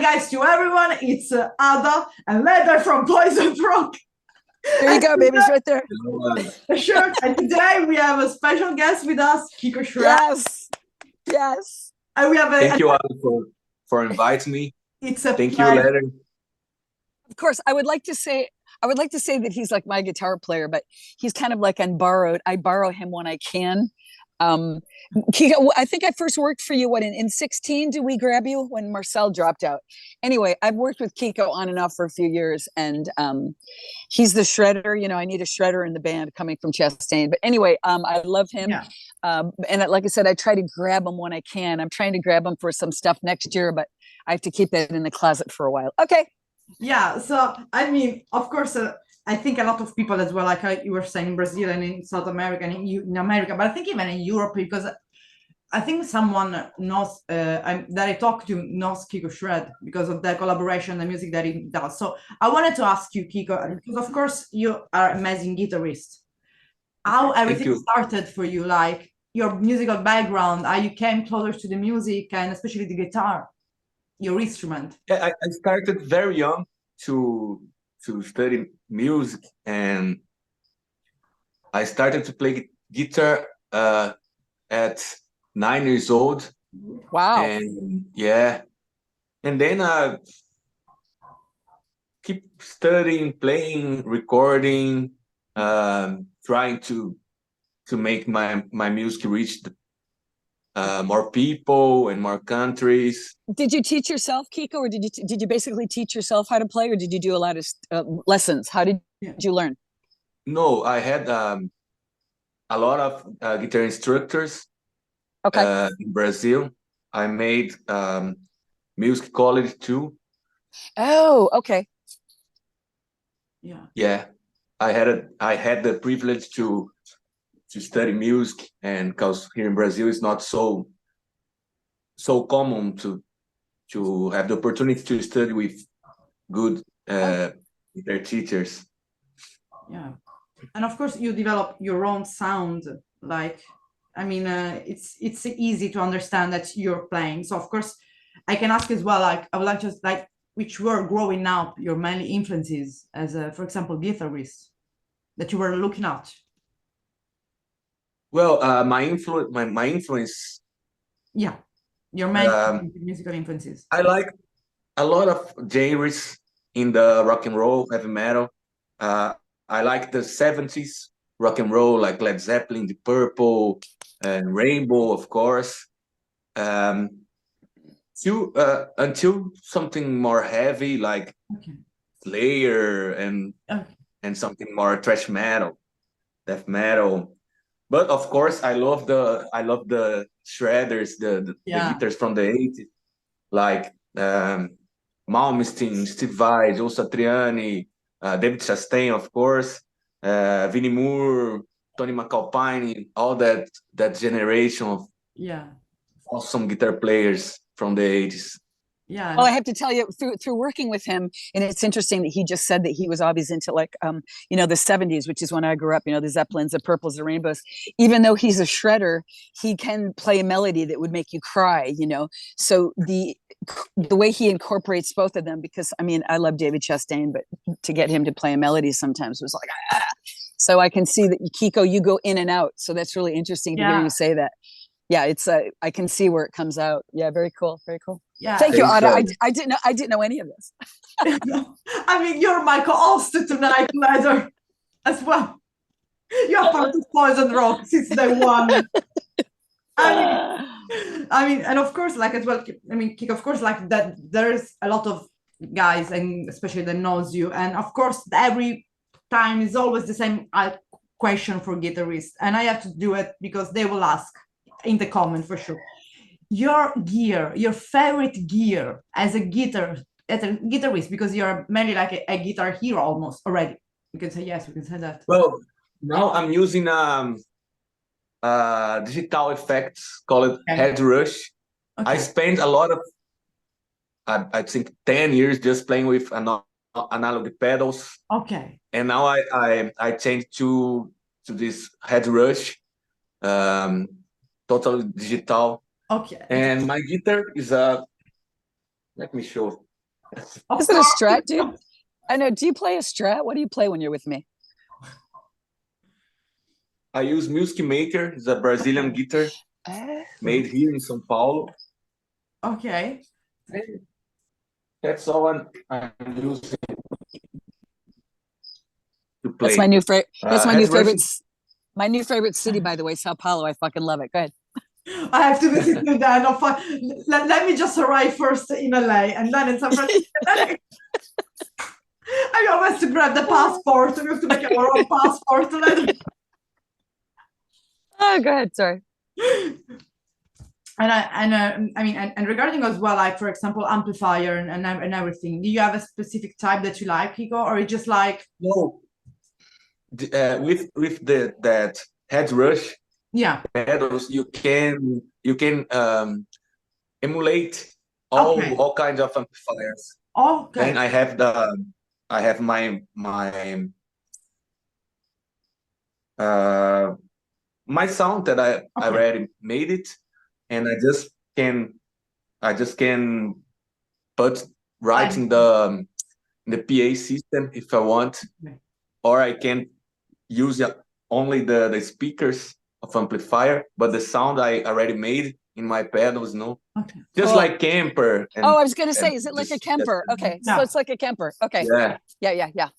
guys, to everyone. It's Ada and Leather from Poison Rock. There you go, baby. It's right there. Sure. And today we have a special guest with us, Kiko Shred. Yes. Yes. And we have Thank you, Ada, for inviting me. It's a Thank pleasure. you, Leather. Of course, I would like to say that he's like my guitar player, but he's kind of like on borrowed. I borrow him when I can. Kiko, I think I first worked for you, in 16, did we grab you when Marcel dropped out? Anyway, I've worked with Kiko on and off for a few years, and he's the shredder. You know, I need a shredder in the band coming from Chastain. But anyway, I love him. Yeah. And like I said, I try to grab him when I can. I'm trying to grab him for some stuff next year, but I have to keep that in the closet for a while. Okay. Yeah, so I mean, of course, I think a lot of people as well, like you were saying, in Brazil and in South America and in America, but I think even in Europe, because I think someone knows that I talked to knows Kiko Shred because of the collaboration, the music that he does. So I wanted to ask you, Kiko, because of course you are an amazing guitarist. How everything started for you, like your musical background, how you came closer to the music and especially the guitar, your instrument. Yeah, I started very young to study music, and I started to play guitar at 9 years old. Wow. And yeah, and then I keep studying, playing, recording, trying to make my music reach more people and more countries. Did you teach yourself, Kiko, or did you basically teach yourself how to play, or did you do a lot of lessons? How did you learn? No, I had a lot of guitar instructors. Okay. In Brazil. I made music college too. Oh, okay. Yeah. Yeah, I had the privilege to study music, and because here in Brazil it's not so common to have the opportunity to study with good guitar teachers. Yeah, and of course you develop your own sound. Like, I mean, it's easy to understand that you're playing. So of course, I can ask as well. Like, I would like just like which were growing up your mainly influences as a, for example, guitarist that you were looking at. Well, my influence. Yeah, your main musical influences. I like a lot of genres in the rock and roll, heavy metal. I like the 70s rock and roll, like Led Zeppelin, Deep Purple, and Rainbow, of course. Until something more heavy, like Slayer and something more thrash metal, death metal. But of course, I love the shredders, the guitars from the 80s, like Malmsteen, Steve Vai, Joe Satriani, David Chastain, of course, Vinnie Moore, Tony McAlpine, all that generation of awesome guitar players from the 80s. Yeah. Well, I have to tell you, through working with him, and it's interesting that he just said that he was always into like, the 70s, which is when I grew up, the Zeppelins, the Purples, the Rainbows. Even though he's a shredder, he can play a melody that would make you cry, So the way he incorporates both of them, because I mean, I love David Chastain, but to get him to play a melody sometimes was like, ah. So I can see that, Kiko, you go in and out. So that's really interesting to hear you say that. Yeah, it's I can see where it comes out. Yeah, very cool, very cool. Yeah, thank you, Ada. I didn't know any of this. I mean, you're my co-host tonight, Leather, as well. You're part of Poison Rock since day one. I mean, and of course, like as well. I mean, Kiko, of course, like that. There's a lot of guys, and especially that knows you, and of course, every time is always the same question for guitarists, and I have to do it because they will ask in the comment for sure. Your gear, your favorite gear as a guitarist, because you're mainly like a guitar hero almost already. We can say yes, we can say that. Well, now I'm using digital effects called Head Rush. I spent a lot of, I think, 10 years just playing with analog pedals. Okay. And now I changed to this Head Rush. Totally digital. Okay. And my guitar is let me show Of Is it a course. Strat, dude? I know. Do you play a Strat? What do you play when you're with me? I use Music Maker. It's a Brazilian guitar made here in São Paulo. Okay. That's all I'm using to play. That's my new favorite. That's my new favorite. Russian. My new favorite city, by the way, Sao Paulo. I fucking love it. Go ahead. I have to visit you there. No, let me just arrive first in LA and then in San Francisco. I always to grab the passport. We have to make our own passport. Oh, go ahead. Sorry. And regarding as well, like for example, amplifier and everything. Do you have a specific type that you like, Kiko, or you just like? No. With that head rush. Yeah. Pedals, you can emulate all kinds of amplifiers. Okay. And I have my sound that I already made it, and I just can put right in the PA system if I want, or I can use only the speakers of amplifier, but the sound I already made in my pedals, just like Kemper. I was gonna say, is it like a Kemper? Okay, so it's like a Kemper. Okay. Yeah.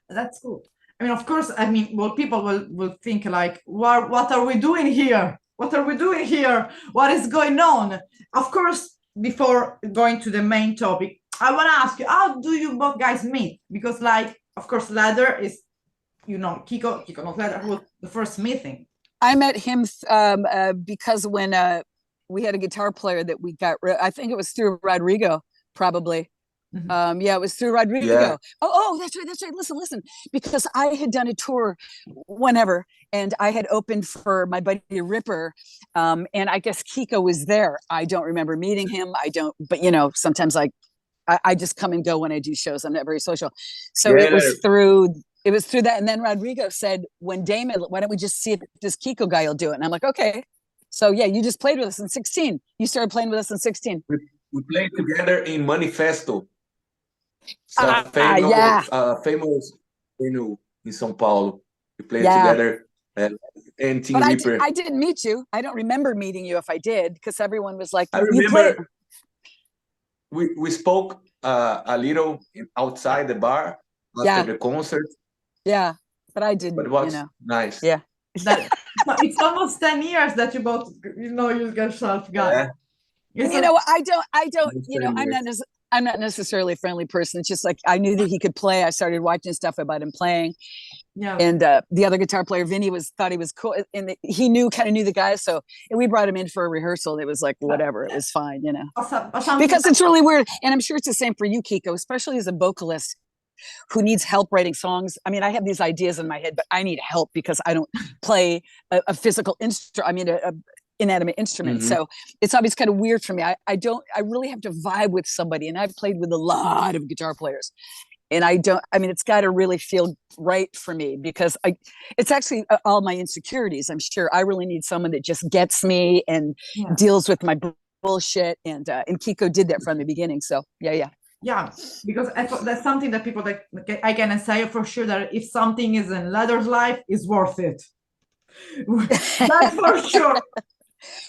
That's cool. I mean, of course, well, people will think like, what are we doing here? What are we doing here? What is going on? Of course, before going to the main topic, I want to ask you, how do you both guys meet? Because like, of course, Leather is, Kiko knows Leather was the first meeting. I met him because when we had a guitar player that we got, I think it was through Rodrigo, probably. Mm-hmm. It was through Rodrigo. Yeah. Oh, that's right. Listen, because I had done a tour whenever, and I had opened for my buddy Ripper, and I guess Kiko was there. I don't remember meeting him. But sometimes I just come and go when I do shows. I'm not very social. So it was through that. And then Rodrigo said, when Damon, why don't we just see if this Kiko guy will do it? And I'm like, okay. So yeah, you just played with us in 16. You started playing with us in 16. We played together in Manifesto. Famous venue in São Paulo. We played together and Team Reaper. I didn't meet you. I don't remember meeting you if I did, because everyone was like, I remember we spoke a little outside the bar after the concert. Yeah, but I didn't. But what's nice? Yeah, it's almost 10 years that you both you yourself got. Yeah. I'm not necessarily a friendly person. It's just like I knew that he could play. I started watching stuff about him playing. Yeah. And the other guitar player, Vinny, thought he was cool, and he kind of knew the guy. So we brought him in for a rehearsal. It was like whatever, it was fine, Because it's really weird, and I'm sure it's the same for you, Kiko, especially as a vocalist who needs help writing songs. I mean, I have these ideas in my head, but I need help because I don't play a physical instrument. I mean, a inanimate instrument. Mm-hmm. So it's always kind of weird for me. I really have to vibe with somebody, and I've played with a lot of guitar players, and it's got to really feel right for me, because it's actually all my insecurities. I'm sure I really need someone that just gets me and deals with my bullshit. And Kiko did that from the beginning. So yeah. Yeah, because that's something that people I can say for sure that if something is in Leather's life, is worth it. That's for sure.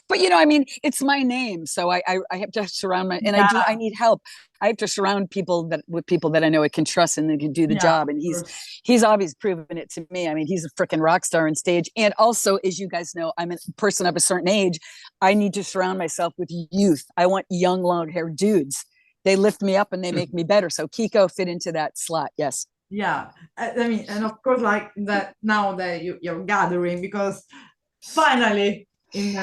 But it's my name, so I have to surround I need help. I have to surround with people that I know I can trust and they can do the job. And he's always proven it to me. I mean, he's a freaking rock star on stage. And also, as you guys know, I'm a person of a certain age. I need to surround myself with youth. I want young, long-haired dudes. They lift me up and they make me better. So Kiko fit into that slot. Yes. Yeah. I mean, and of course, like that now that you're gathering, because finally in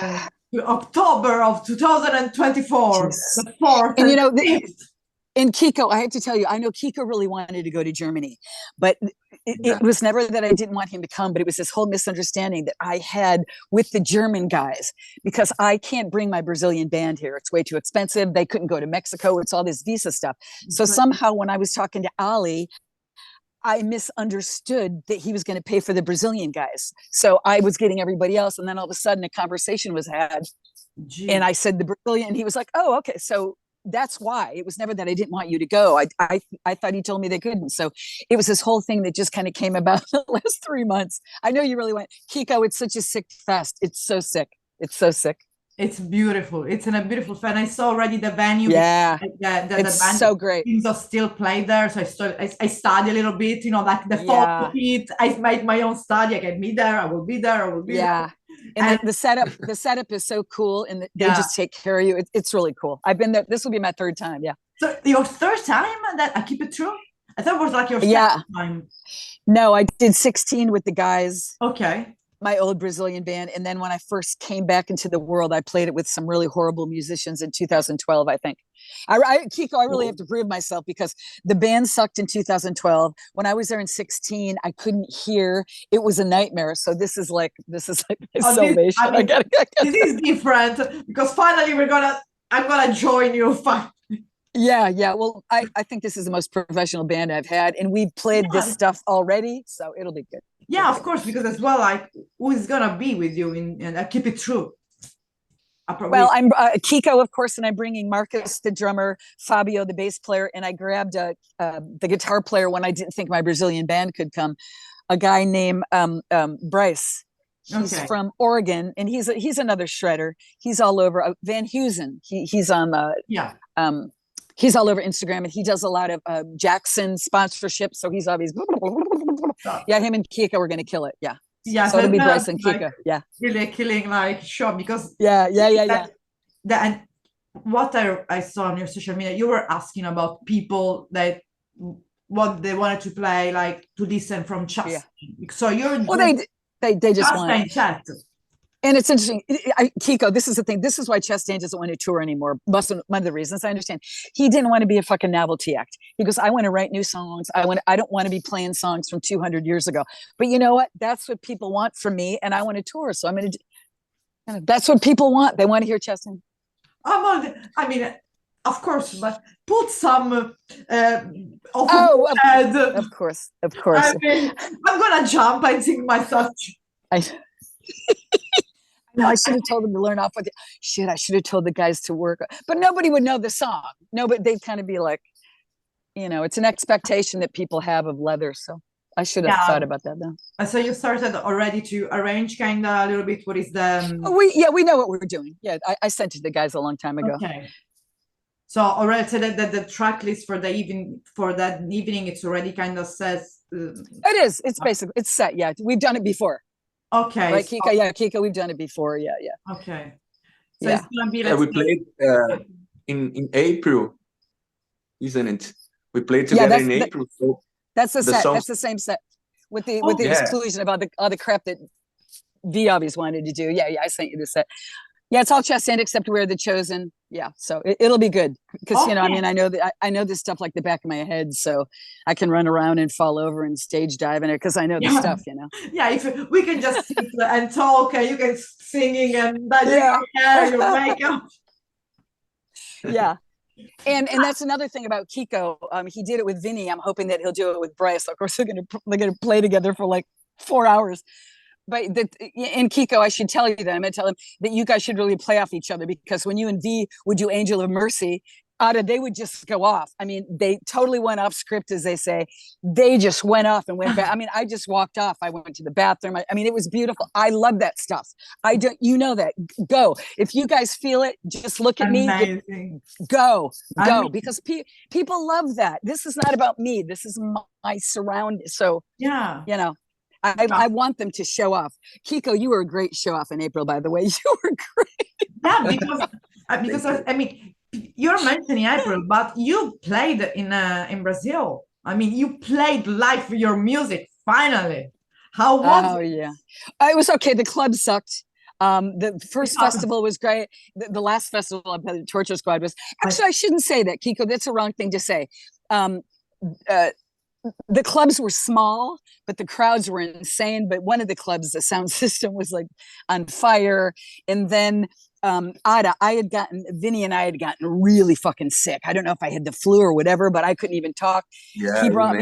October of 2024, the 4th. And in Kiko, I have to tell you, I know Kiko really wanted to go to Germany, but it was never that I didn't want him to come, but it was this whole misunderstanding that I had with the German guys, because I can't bring my Brazilian band here. It's way too expensive. They couldn't go to Mexico. It's all this visa stuff. So somehow when I was talking to Ali, I misunderstood that he was going to pay for the Brazilian guys. So I was getting everybody else. And then all of a sudden a conversation was had. And I said the Brazilian, and he was like, oh, okay. So that's why. It was never that I didn't want you to go. I thought he told me they couldn't. So it was this whole thing that just kind of came about the last 3 months. I know you really went, Kiko. It's such a sick fest. It's so sick. It's so sick. It's beautiful. It's in a beautiful fan. I saw already the venue. Yeah, the band so great. Still play there, so I study a little bit. You know, like the photo pit. I made my own study. I can be there. I will be there. I will be there. And the setup is so cool, and they just take care of you. It's really cool. I've been there. This will be my third time. Yeah. So your third time that I keep it true? I thought it was like your second time. No, I did 16 with the guys. Okay. My old Brazilian band. And then when I first came back into the world, I played it with some really horrible musicians in 2012, I think. Kiko, I really have to prove myself because the band sucked in 2012. When I was there in 16, I couldn't hear. It was a nightmare. So this is like my salvation. This is different because finally I'm gonna join you. Yeah. Well, I think this is the most professional band I've had, and we've played this stuff already, so it'll be good. Yeah, of course, because as well, like, who is gonna be with you and keep it true? Well, I'm Kiko, of course, and I'm bringing Marcus, the drummer, Fabio, the bass player, and I grabbed the guitar player when I didn't think my Brazilian band could come. A guy named Bryce. He's from Oregon, and he's another shredder. He's all over Van Heusen. He's on he's all over Instagram, and he does a lot of Jackson sponsorship. So he's always him and Kiko are going to kill it. So it'll be Bryce and Kiko. Really killing because and what I saw on your social media, you were asking about people that what they wanted to play, like to listen from chat. So you're they just want chat. And it's interesting, Kiko, this is the thing. This is why Chastain doesn't want to tour anymore. One of the reasons, I understand. He didn't want to be a fucking novelty act. He goes, I want to write new songs. I don't want to be playing songs from 200 years ago. But you know what? That's what people want from me, and I want to tour. So I'm going to. That's what people want. They want to hear Chastain. I mean, of course, but put some. Of course. I mean, I'm gonna jump and sing myself. No, I should have told them to learn off with it. Shit, I should have told the guys to work. But nobody would know the song. No, but they'd kind of be like, it's an expectation that people have of Leather. So I should have thought about that though. So you started already to arrange kind of a little bit. What is the? We know what we're doing. Yeah, I sent it to the guys a long time ago. Okay. So already said that the track list for that evening, it's already kind of says. It is. It's basically it's set. Yeah, we've done it before. Okay. Right, Kiko. Yeah, Kiko. We've done it before. Yeah. Okay. So it's gonna be. We played in April, isn't it? We played together in April. So that's the set. That's the same set with the exclusion about all the crap that V obvious wanted to do. Yeah. I sent you the set. Yeah, it's all Chastain except we're the chosen. Yeah, so it'll be good because I know this stuff like the back of my head, so I can run around and fall over and stage dive in it because I know the stuff. Yeah, if we can just sit and talk, and you can singing and your makeup. Yeah, and that's another thing about Kiko. He did it with Vinny. I'm hoping that he'll do it with Bryce. Of course, they're gonna play together for like 4 hours. But in Kiko, I should tell you that I'm going to tell him that you guys should really play off each other because when you and V would do Angel of Mercy, they would just go off. I mean, they totally went off script, as they say. They just went off and went back. I mean, I just walked off. I went to the bathroom. I mean, it was beautiful. I love that stuff. That. Go. If you guys feel it, just look at me. Go. Because people love that. This is not about me. This is my surrounding. So, I want them to show off. Kiko, you were a great show off in April, by the way. You were great. Yeah, because I mean, you're mentioning April, but you played in Brazil. I mean, you played live for your music finally. How was it? Oh yeah, it was okay. The club sucked. The first festival was great. The last festival, the Torture Squad was actually. I shouldn't say that, Kiko. That's the wrong thing to say. The clubs were small, but the crowds were insane. But one of the clubs, the sound system was like on fire. And then Vinny and I had gotten really fucking sick. I don't know if I had the flu or whatever, but I couldn't even talk. Yeah, he brought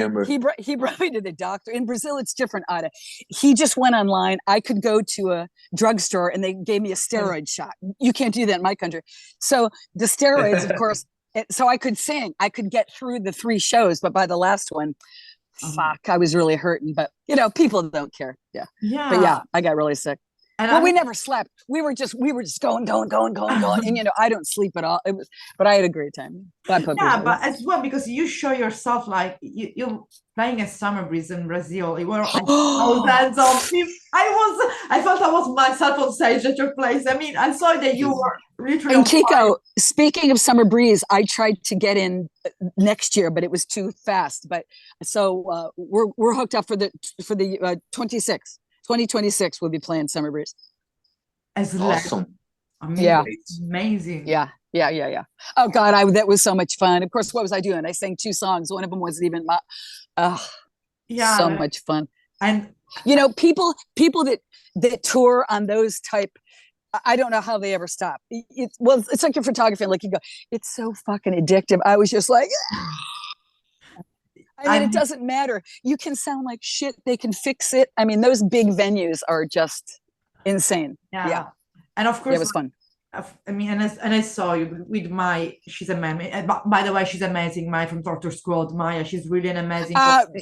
me to the doctor. In Brazil, it's different, Ada. He just went online. I could go to a drugstore and they gave me a steroid shot. You can't do that in my country. So the steroids, of course, so I could sing. I could get through the 3 shows, but by the last one, fuck, I was really hurting. But people don't care. Yeah. But yeah, I got really sick. And we never slept. We were just going. And I don't sleep at all. But I had a great time. But as well, because you show yourself like you're playing a Summer Breeze in Brazil. You were thousands of people. I felt I was myself on stage at your place. I mean, I saw that you were literally. And Kiko, speaking of Summer Breeze, I tried to get in next year, but it was too fast. But so we're hooked up for the 26th. 2026 we'll be playing Summer Breeze. Awesome. Yeah. Amazing. Yeah. Oh God, that was so much fun. Of course, what was I doing? I sang 2 songs. One of them wasn't even my so much fun. And people that tour on those type, I don't know how they ever stop. It's like your photography, like you go, it's so fucking addictive. I was just like I mean, it doesn't matter. You can sound like shit. They can fix it. I mean, those big venues are just insane. Yeah. And of course, it was fun. I mean, and I saw you with Maya. She's amazing. By the way, she's amazing. Maya from Torture Squad. Maya, she's really an amazing.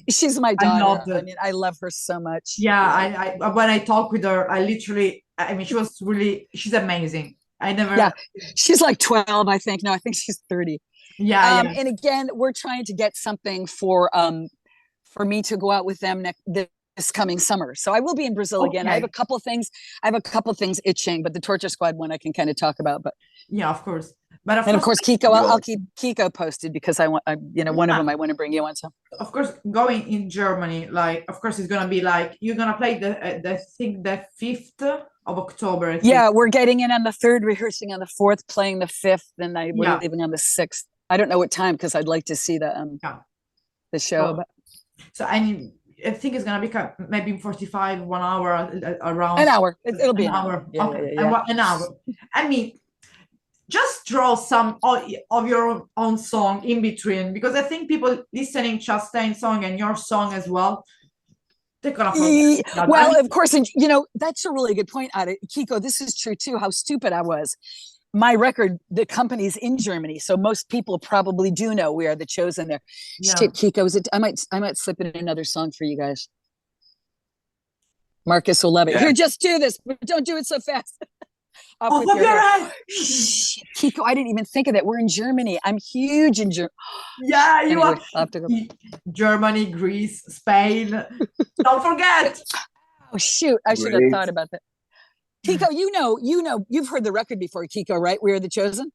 She's my daughter. I mean, I love her so much. Yeah, I when I talk with her, she's amazing. She's like 12, I think. No, I think she's 30. And again, we're trying to get something for me to go out with them this coming summer. So I will be in Brazil again. I have a couple things itching, but the Torture Squad one I can kind of talk about. But yeah, of course. Of course, Kiko, I'll keep Kiko posted because one of them I want to bring you on. So of course, going in Germany, like of course it's gonna be like you're gonna play the 5th of October. I think. Yeah, we're getting in on the 3rd, rehearsing on the 4th, playing the 5th, and we're leaving on the 6th. I don't know what time because I'd like to see the show. So I think it's gonna be maybe 45, 1 hour around. An hour. It'll be an hour. Yeah, okay. yeah. An hour. I mean, just draw some of your own song in between, because I think people listening Chastain's song and your song as well, they're gonna forget. Well, of course, and that's a really good point, Ada. Kiko, this is true too. How stupid I was. My record, the company's in Germany, so most people probably do know We Are the Chosen there. Shit, Kiko, I might slip in another song for you guys. Marcus will love it. Here, just do this, but don't do it so fast. Shit, Kiko, I didn't even think of that. We're in Germany. I'm huge in Germany. Yeah, you anyway, are. Germany, Greece, Spain. Don't forget. Oh shoot, I should have thought about that. Kiko, you've heard the record before, Kiko, right? We Are the Chosen.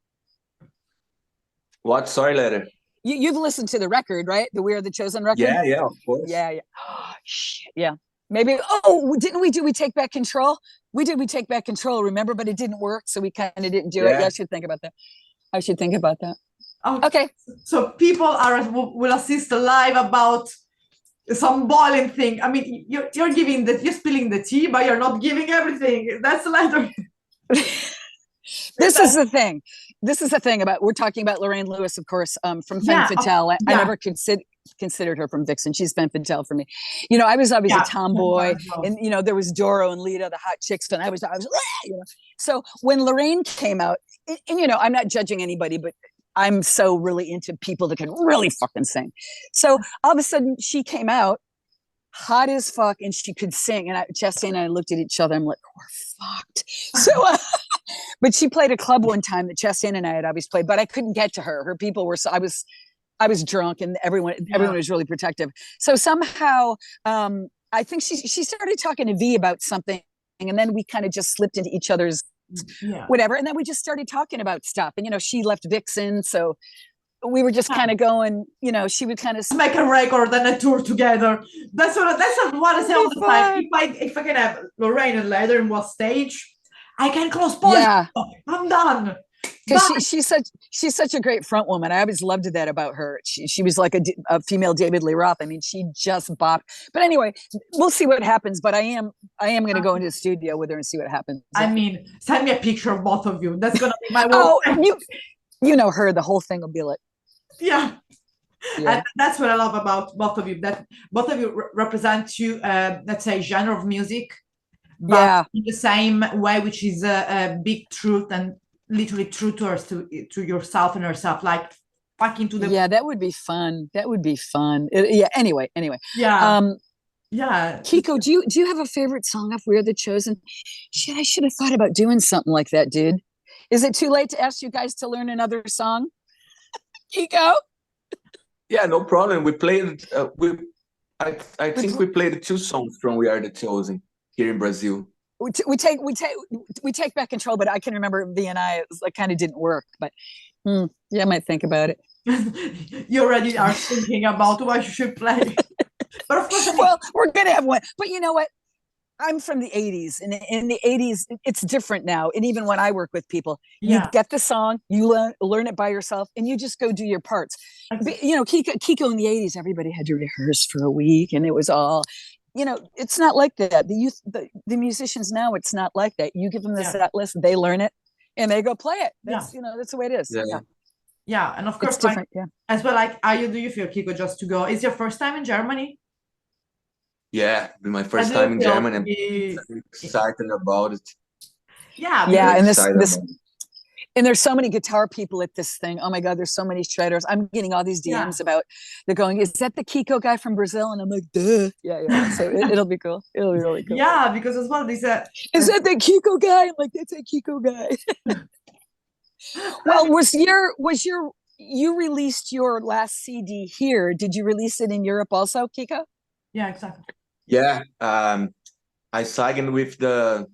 What? Sorry, Leather. You've listened to the record, right? The We Are the Chosen record. Yeah, of course. Yeah. Oh, shit, yeah. Maybe. Oh, didn't we do We Take Back Control? We did We Take Back Control, remember? But it didn't work, so we kind of didn't do it. Yeah, I should think about that. Okay. So people will assist live about some boiling thing. I mean, you're spilling the tea, but you're not giving everything. That's Leather. This is the thing about, we're talking about Lorraine Lewis, of course, from Femme Fatale. I never considered her from Vixen. She's Femme Fatale for me. I was always a tomboy, and there was Doro and Lita, the hot chicks, and I was So when Lorraine came out, and I'm not judging anybody, but I'm so really into people that can really fucking sing. So all of a sudden she came out hot as fuck and she could sing. And Chastain and I looked at each other. I'm like, we're fucked. So, but she played a club one time that Chastain and I had always played, but I couldn't get to her. Her people were, I was drunk and everyone was really protective. So somehow, I think she started talking to V about something. And then we kind of just slipped into each other's whatever, and then we just started talking about stuff, and she left Vixen, so we were just kind of going, she would kind of make a record and a tour together. That's what I say all the time. If I can have Lorraine and Leather in one stage, I can close both. I'm done. Because she's such a great front woman. I always loved that about her. She was like a female David Lee Roth. I mean, she just bopped. But anyway, we'll see what happens. But I am going to go into the studio with her and see what happens. I mean, send me a picture of both of you. That's going to be my work. You know her. The whole thing will be like. Yeah. And that's what I love about both of you. That both of you represent two, let's say, genre of music, but in the same way, which is a big truth and literally true to yourself and herself, like back into the Yeah, that would be fun. That would be fun. Yeah. Anyway. yeah. Yeah. Kiko, do you have a favorite song of We're the Chosen? Shit, I should have thought about doing something like that, dude. Is it too late to ask you guys to learn another song? Kiko? Yeah, no problem. We played. I think we played 2 songs from We Are the Chosen here in Brazil. We take back control, but I can remember V&I. It was like kind of didn't work, but yeah, I might think about it. You already are thinking about what you should play. But of course, well, we're gonna have one. But you know what? I'm from the 80s, and in the 80s, it's different now. And even when I work with people, you get the song, you learn it by yourself, and you just go do your parts. But, you know, Kiko in the 80s, everybody had to rehearse for a week, and it was all, you know, it's not like that. The musicians now, it's not like that. You give them the set list, they learn it, and they go play it. That's, you know, that's the way it is. Yeah, and of course, it's different. As well, like, how do you feel, Kiko, just to go? Is your first time in Germany? Yeah, be my first time in Germany. I'm excited about it. Yeah, and there's so many guitar people at this thing. Oh my God, there's so many shredders. I'm getting all these DMs about, they're going, is that the Kiko guy from Brazil? And I'm like, duh. Yeah. So it'll be cool. It'll be really cool. Yeah, because as well, is that the Kiko guy? I'm like, that's a Kiko guy. Well, you released your last CD here. Did you release it in Europe also, Kiko? Yeah, exactly. Yeah, I signed with the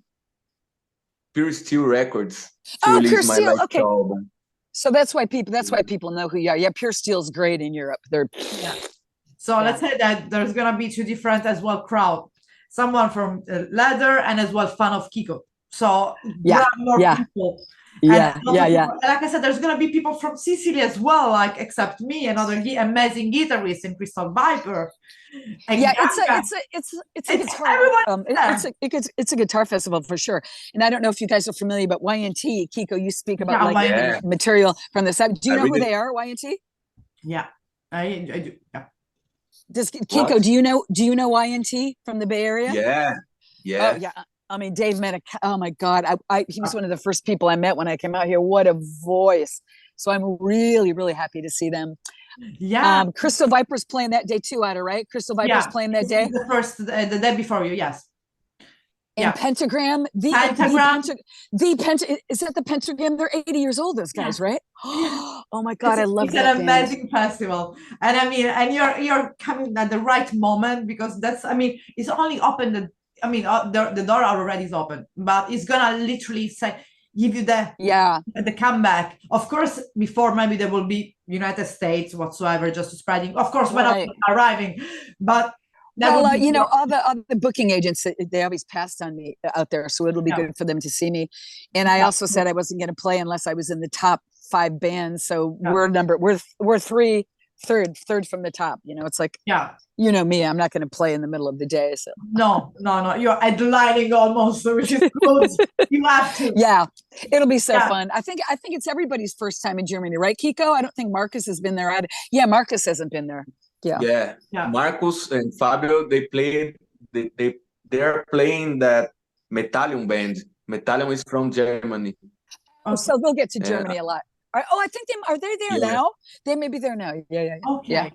Pure Steel Records to release Pure my Steel. last Okay. album. So that's why people know who you are. Yeah, Pure Steel's great in Europe. So let's say that there's gonna be 2 different as well crowd. Someone from Leather and as well fan of Kiko. So more people. Yeah. Like I said, there's gonna be people from Sicily as well, like except me, another amazing guitarist and Crystal Viper. It's a guitar. It's a guitar festival for sure. And I don't know if you guys are familiar, but YNT, Kiko, you speak about material from the side. Do you know who they are, YNT? Yeah, I do. Yeah. Kiko, do you know YNT from the Bay Area? Yeah. Oh yeah. I mean, Dave Medic. Oh my God, he was one of the first people I met when I came out here. What a voice! So I'm really, really happy to see them. Yeah. Crystal Viper's playing that day too, Ada, right? Crystal Viper's playing that day. The day before you, yes. And Pentagram, is that the Pentagram? They're 80 years old, those guys, right? Oh my God, I love that. It's an amazing festival. And I mean, and you're coming at the right moment, because it's only open the door already is open, but it's gonna literally give you the comeback. Of course, before maybe there will be United States whatsoever, just spreading. Of course, when I'm arriving, but all the booking agents, they always passed on me out there, so it'll be good for them to see me. And I also said I wasn't going to play unless I was in the top 5 bands. So we're third from the top. You know, it's like you know me, I'm not going to play in the middle of the day. So no, you're headlining almost, which is good. You have to. Yeah, it'll be so fun. I think it's everybody's first time in Germany, right, Kiko? I don't think Marcus has been there. Marcus hasn't been there. Yeah. Marcus and Fabio, they're playing that Metallium band. Metallium is from Germany. So they'll get to Germany a lot. I think are they there now? They may be there now. Yeah. Okay. Yeah.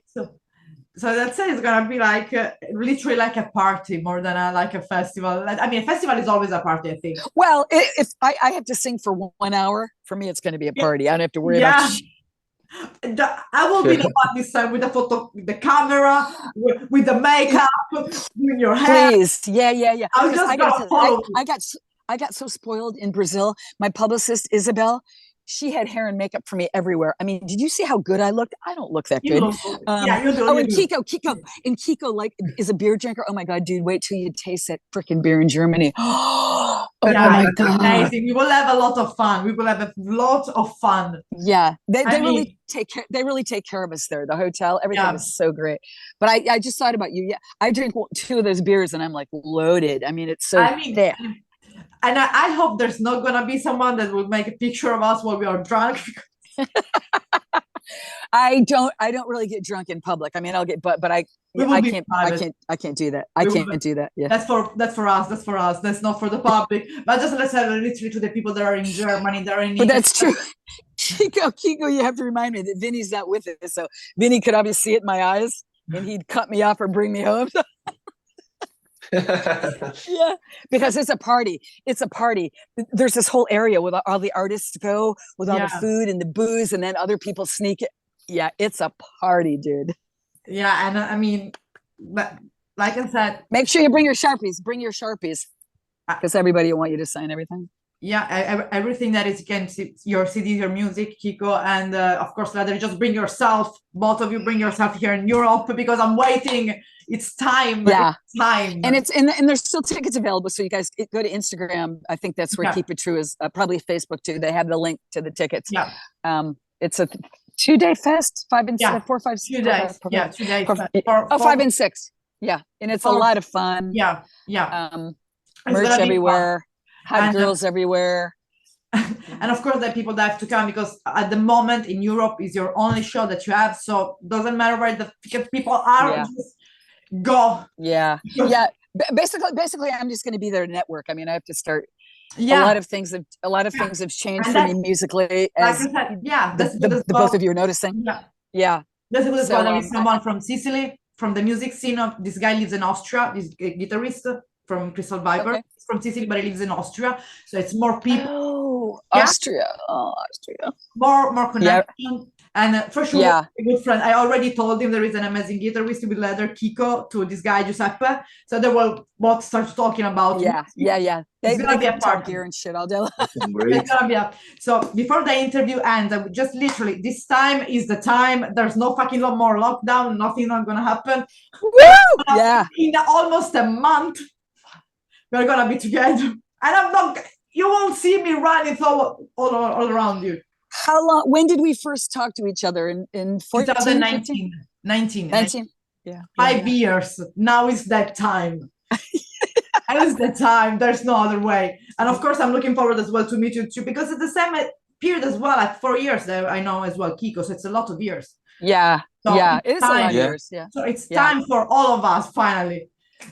So let's say it's gonna be like literally like a party more than a festival. I mean, a festival is always a party, I think. Well, if I have to sing for 1 hour, for me it's going to be a party. I don't have to worry about. I will be the one this time with the camera, with the makeup, doing your hair. Please, yeah. I got so spoiled in Brazil. My publicist Isabel, she had hair and makeup for me everywhere. I mean, did you see how good I looked? I don't look that good. You do. Oh, and Kiko like is a beer drinker. Oh my God, dude, wait till you taste that freaking beer in Germany. Oh my God. Amazing. We will have a lot of fun. Yeah. They really take care of us there. The hotel, everything is so great. But I just thought about you. Yeah. I drink 2 of those beers and I'm like loaded. I mean, it's so thick. And I hope there's not going to be someone that will make a picture of us while we are drunk. I don't really get drunk in public. I mean, I'll get, but I can't do that. I can't do that. Yeah. That's for us. That's for us. That's not for the public. But just let's have literally to the people that are in Germany, that are in. But that's true. Kiko, you have to remind me that Vinny's not with us. So Vinny could obviously see it in my eyes and he'd cut me off or bring me home. Yeah, because it's a party. It's a party. There's this whole area where all the artists go with all the food and the booze, and then other people sneak it. Yeah, it's a party, dude. Yeah, and I mean, but like I said, make sure you bring your Sharpies. Bring your Sharpies, because everybody will want you to sign everything. Yeah, everything that is, you can see your CDs, your music, Kiko, and of course, Leather. Just bring yourself. Both of you bring yourself here in Europe, because I'm waiting. It's time. Yeah, it's time. And it's and there's still tickets available. So you guys go to Instagram. I think that's where Keep It True is. Probably Facebook too. They have the link to the tickets. Yeah. It's a 2-day fest. 5 and 4, 5, 2 days. 2 days. 5 and 6. Yeah, and it's a lot of fun. Yeah. Merch everywhere. Hot girls everywhere. And of course, the people that have to come, because at the moment in Europe is your only show that you have. So doesn't matter where the people are. Just go. Yeah. Basically, I'm just going to be there to network. I mean, I have to start. A lot of things have changed for me musically. As like I said, the both of you are noticing. Yeah. This is there is someone from Sicily, from the music scene. This guy lives in Austria. This guitarist from Crystal Viper. Okay. He's from Sicily, but he lives in Austria. So it's more people. Oh, Austria. More connection. And for sure, a good friend. I already told him there is an amazing guitarist with Leather, Kiko, to this guy Giuseppe. So they will both start talking about. They gonna be a party here and shit all day long. It's gonna be up. So before the interview ends, I would just literally, this time is the time. There's no fucking more lockdown. Nothing not gonna happen. Woo! In almost a month, we're gonna be together, and I'm not. You won't see me running all around you. How long? When did we first talk to each other? In 2019. 19. Yeah. 5 years. Now is that time. Now is the time. There's no other way. And of course, I'm looking forward as well to meet you too, because it's the same period as well. Like 4 years that I know as well, Kiko. So it's a lot of years. Yeah. So it is a lot of years. Yeah. So it's time for all of us finally.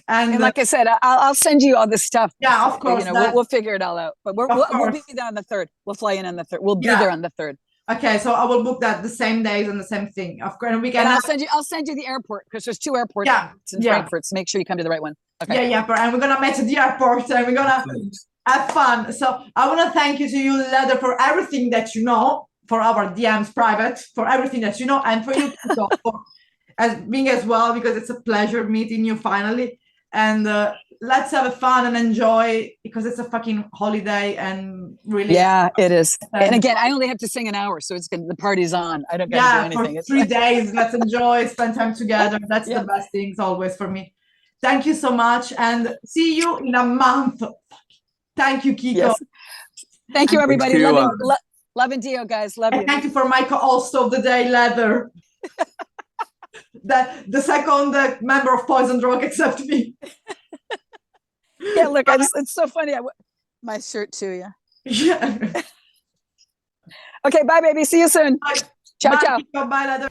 And like I said, I'll send you all this stuff. Yeah, of course. We'll figure it all out. But we'll be there on the 3rd. We'll fly in on the 3rd. We'll be there on the 3rd. Okay, so I will book that the same days and the same thing. Of course, we can. And I'll send you the airport, because there's 2 airports in Frankfurt. So make sure you come to the right one. Okay. Yeah. And we're gonna meet at the airport, and we're gonna have fun. So I want to thank you, Leather, for everything that you know, for our DMs private, for everything that you know, and for you for being as well, because it's a pleasure meeting you finally. And let's have fun and enjoy, because it's a fucking holiday, and really. Yeah, it is. And again, I only have to sing an hour, so it's good. The party's on. I don't got to do anything. For 3 days, let's enjoy, spend time together. That's the best things always for me. Thank you so much, and see you in a month. Thank you, Kiko. Yes. Thank you, everybody. Love and Dio, guys. Love you. Thank you for my co-host of the day, Leather. The second member of Poison Rock except me. Yeah, look, it's so funny. My shirt too, yeah. Okay, bye, baby. See you soon. Bye. Ciao. Bye, Leather.